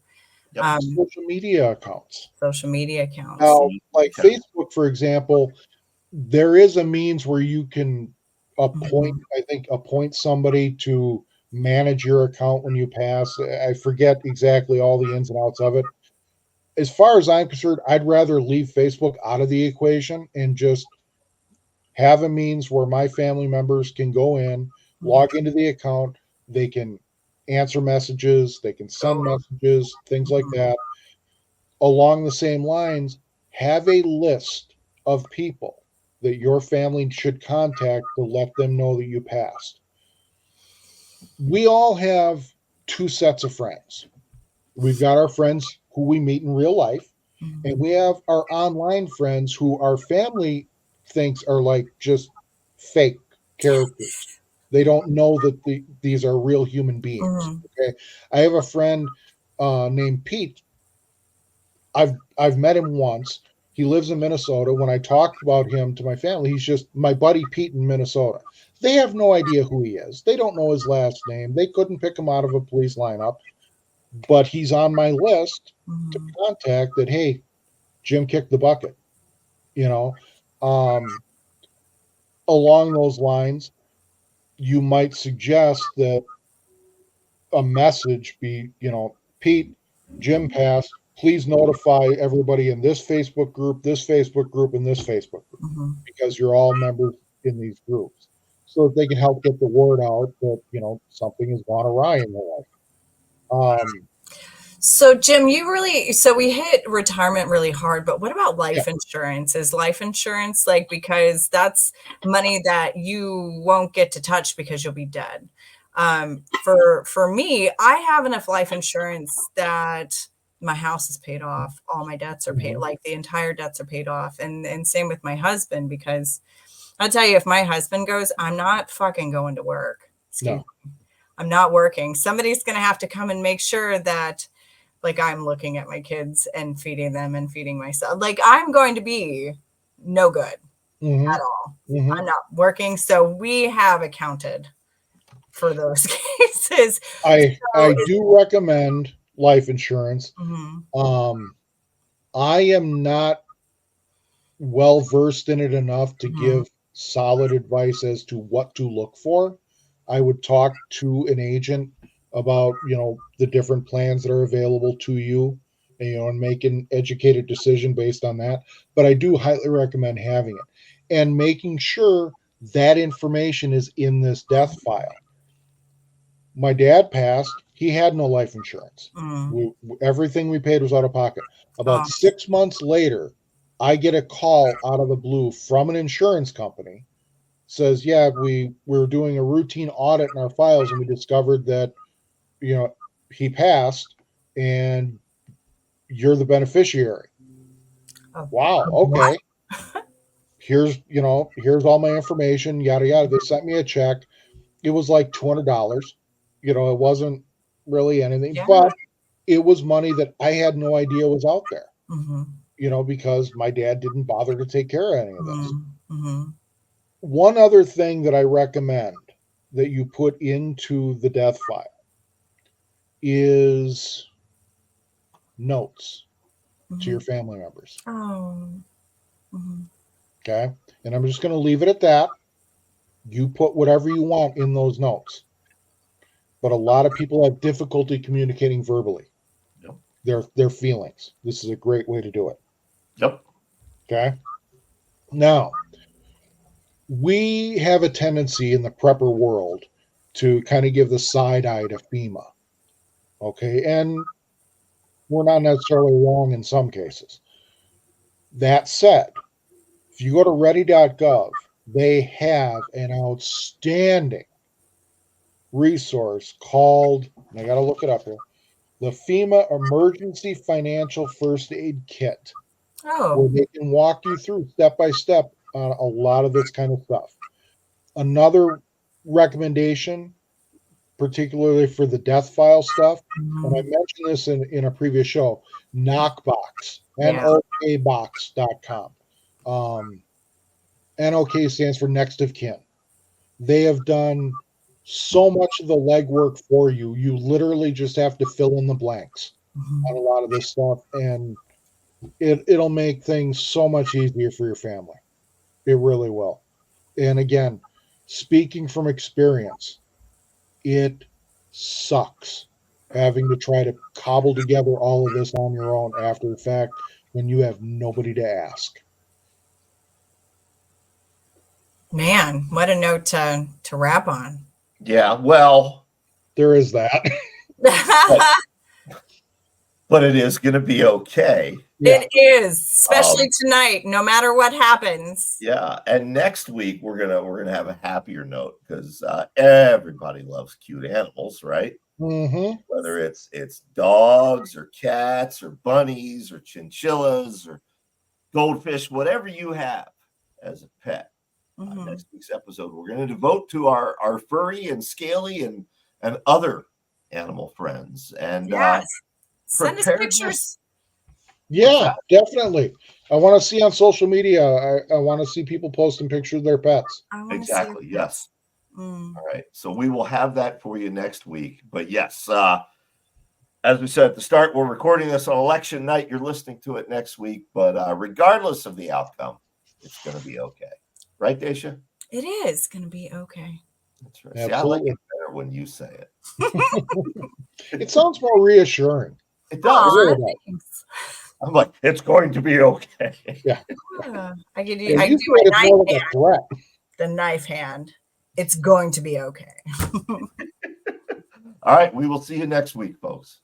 [SPEAKER 3] Social media accounts.
[SPEAKER 2] Social media accounts.
[SPEAKER 3] Now, like Facebook, for example, there is a means where you can appoint somebody to manage your account when you pass. I forget exactly all the ins and outs of it. As far as I'm concerned, I'd rather leave Facebook out of the equation and just have a means where my family members can go in, log into the account, they can answer messages, they can send messages, things like that. Along the same lines, have a list of people that your family should contact to let them know that you passed. We all have two sets of friends. We've got our friends who we meet in real life, and we have our online friends who our family thinks are like just fake characters. They don't know that these are real human beings.
[SPEAKER 2] Mhm.
[SPEAKER 3] Okay, I have a friend named Pete. I've met him once. He lives in Minnesota. When I talked about him to my family, he's just my buddy Pete in Minnesota. They have no idea who he is. They don't know his last name. They couldn't pick him out of a police lineup, but he's on my list to
[SPEAKER 2] Mhm.
[SPEAKER 3] contact that, hey, Jim kicked the bucket, you know. Um, Along those lines, you might suggest that a message be, Pete, Jim passed. Please notify everybody in this Facebook group, and this Facebook group,
[SPEAKER 2] Mhm.
[SPEAKER 3] because you're all members in these groups, so that they can help get the word out that, something has gone awry in their life.
[SPEAKER 2] So, Jim, so we hit retirement really hard, but what about
[SPEAKER 3] Yeah,
[SPEAKER 2] life insurance? Is life insurance like, because that's money that you won't get to touch because you'll be dead. For me, I have enough life insurance that my house is paid off, all my debts are paid,
[SPEAKER 3] mhm,
[SPEAKER 2] like the entire debts are paid off, and same with my husband, because I'll tell you, if my husband goes, I'm not fucking going to work. Excuse
[SPEAKER 3] no,
[SPEAKER 2] me. I'm not working. Somebody's going to have to come and make sure that, like, I'm looking at my kids and feeding them and feeding myself. Like, I'm going to be no good
[SPEAKER 3] hmm
[SPEAKER 2] at all.
[SPEAKER 3] hmm
[SPEAKER 2] I'm not working. So we have accounted for those cases.
[SPEAKER 3] I
[SPEAKER 2] So it's,
[SPEAKER 3] do recommend life insurance.
[SPEAKER 2] mhm,
[SPEAKER 3] Um, I am not well versed in it enough to
[SPEAKER 2] mhm,
[SPEAKER 3] give solid advice as to what to look for. I would talk to an agent about, the different plans that are available to you, and make an educated decision based on that. But I do highly recommend having it and making sure that information is in this death file. My dad passed. He had no life insurance.
[SPEAKER 2] mhm.
[SPEAKER 3] Everything we paid was out of pocket. About
[SPEAKER 2] Oh,
[SPEAKER 3] 6 months later, I get a call out of the blue from an insurance company. Says, yeah, we were doing a routine audit in our files, and we discovered that, you know he passed, and you're the beneficiary. Wow,
[SPEAKER 2] what?
[SPEAKER 3] okay. Here's all my information, yada yada. They sent me a check. It was like $200. It wasn't really anything,
[SPEAKER 2] Yeah.
[SPEAKER 3] but it was money that I had no idea was out there,
[SPEAKER 2] Mhm,
[SPEAKER 3] because my dad didn't bother to take care of any of this.
[SPEAKER 2] mhm, mhm,
[SPEAKER 3] One other thing that I recommend that you put into the death file is notes to your
[SPEAKER 2] mhm.
[SPEAKER 3] family members.
[SPEAKER 2] Oh, mhm,
[SPEAKER 3] Okay. And I'm just going to leave it at that. You put whatever you want in those notes. But a lot of people have difficulty communicating verbally
[SPEAKER 1] Yep.
[SPEAKER 3] their feelings. This is a great way to do it.
[SPEAKER 1] Yep.
[SPEAKER 3] Okay. Now, we have a tendency in the prepper world to kind of give the side eye to FEMA. Okay. And we're not necessarily wrong in some cases. That said, if you go to ready.gov, they have an outstanding resource called, I got to look it up here, the FEMA Emergency Financial First Aid Kit, where
[SPEAKER 2] oh,
[SPEAKER 3] they can walk you through step by step on a lot of this kind of stuff. Another recommendation, particularly for the death file stuff, and I
[SPEAKER 2] mhm.
[SPEAKER 3] mentioned this in a previous show, Knockbox,
[SPEAKER 2] Yeah.
[SPEAKER 3] NOKbox.com. Um, NOK stands for next of kin. They have done so much of the legwork for you. You literally just have to fill in the blanks on a
[SPEAKER 2] Mhm.
[SPEAKER 3] lot of this stuff, and it'll make things so much easier for your family. It really will. And again, speaking from experience, it sucks having to try to cobble together all of this on your own after the fact when you have nobody to ask.
[SPEAKER 2] Man, what a note to wrap on.
[SPEAKER 1] Yeah, well,
[SPEAKER 3] There is that.
[SPEAKER 1] but it is going to be okay.
[SPEAKER 3] Yeah.
[SPEAKER 2] It is, especially tonight, no matter what happens.
[SPEAKER 1] Yeah, and next week we're gonna have a happier note because everybody loves cute animals, right?
[SPEAKER 3] Mm-hmm.
[SPEAKER 1] Whether it's dogs or cats or bunnies or chinchillas or goldfish, whatever you have as a pet. Next week's episode, we're going to devote to our furry and scaly and other animal friends. And
[SPEAKER 2] yes, send us
[SPEAKER 1] preparedness.
[SPEAKER 2] pictures.
[SPEAKER 3] Yeah, definitely. I want to see on social media. I want to see people posting pictures of their pets.
[SPEAKER 1] Exactly. Yes.
[SPEAKER 2] Mm.
[SPEAKER 1] All right. So we will have that for you next week. But yes, as we said at the start, we're recording this on election night. You're listening to it next week. But regardless of the outcome, it's going to be okay. Right, Dacia?
[SPEAKER 2] It is going to be okay.
[SPEAKER 1] That's right. See, I like it better when you say it.
[SPEAKER 3] It sounds more reassuring.
[SPEAKER 1] It does.
[SPEAKER 2] Aw, thanks.
[SPEAKER 1] I'm like, it's going to be okay.
[SPEAKER 3] Yeah.
[SPEAKER 2] I can do,
[SPEAKER 3] Yeah,
[SPEAKER 2] I can
[SPEAKER 3] you
[SPEAKER 2] do
[SPEAKER 3] said it's
[SPEAKER 2] my
[SPEAKER 3] more
[SPEAKER 2] knife
[SPEAKER 3] like a
[SPEAKER 2] hand.
[SPEAKER 3] threat.
[SPEAKER 2] The knife hand. It's going to be okay.
[SPEAKER 1] All right. We will see you next week, folks.